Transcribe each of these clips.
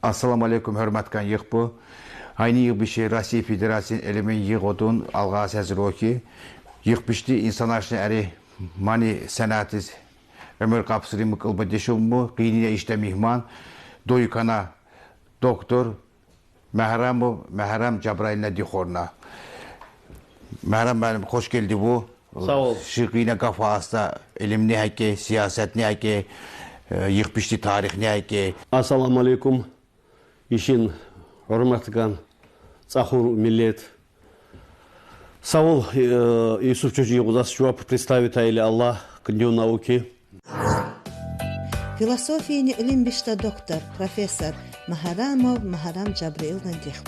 Assalamu alaikum hörmətkan yığbu. Aynı yığbişi Россия Federasiyasının elemen yığodun alğa sözür o ki, yığbişti insan aşını əri mani sənətiz ömür kapsırı mıqılba deşim mu, qiyniyə işdə mihman, doykana doktor Məhərəm Cəbrailinə dixoruna. Məhərəm benim, hoş geldi bu. Sağ ol. Şirqiyinə qafasda ilim ne həki, siyaset ne həki, yığbişti tarix ne həki. Assalamu alaikum. İşin hürmetkan Цахур Миллет. Саул Иисус Чужий удас чувак представитель Аллах к Дню науки. Философияны илим бишта доктор, профессор Мəhərəm Cəbrailinə dix.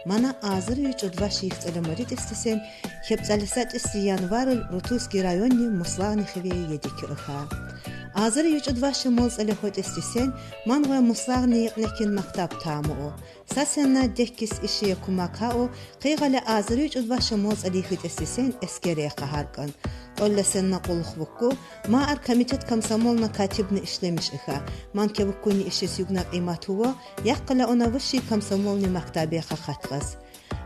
Mana azır üç udva şixt elemorit istesen, hepzalisat isti yanvarul Rutuski rayonni muslağını xiveye yediki uha. Azır üç udva şimoz elehot istesen, man ve muslağını yıqlekin maktab tamu o. Sasenna dekkis işiye kumaka o, qiyğale azır üç udva şimoz elehot istesen eskereye qaharkan. Ollesenna quluqbukku, ma komitet komsomolna katibni işlemiş iha. Man kebukkuni işes yugna qimatuva, yaqqala ona vişi komsomolni maktabiye qaqatqas.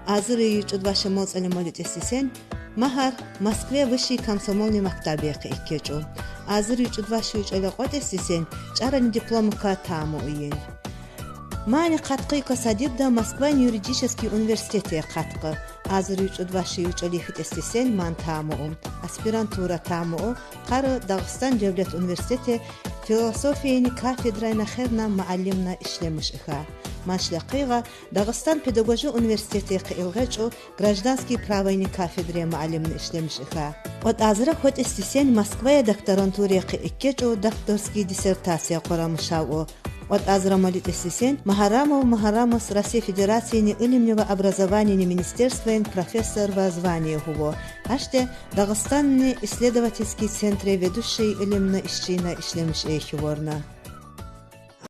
Azır üç udva şimoz elemorit istesen, mahar Moskva vişi komsomolni maktabiye qikeço. Azır üç udva şiuç elaqot istesen, çaran diplomika tamu uyen. Mani qatqi qasadibda Moskva Юридический университете qatqi. Azır üç udva şiuç elihit istesen man tamu aspirantura tamu qarı Dağıstan Devlet Üniversiteti Filosofiyani kafedrayna xerna muallimna işlemiş iha. Maşlaqiga Dağıstan Pedagojik Üniversiteti qilg'acho Гражданский правойни kafedre muallimna işlemiş iha. Ot azıra hot istesen Moskvaya doktoranturiya qikecho doktorskiy dissertasiya qoramışa o. От Азрамалит Эссисен, Махарамов России Федерации Илимнего образования министерства профессор во звании его. Аште Дагестанный исследовательский центр ведущий илимна ищина ишлемиш эхиворна.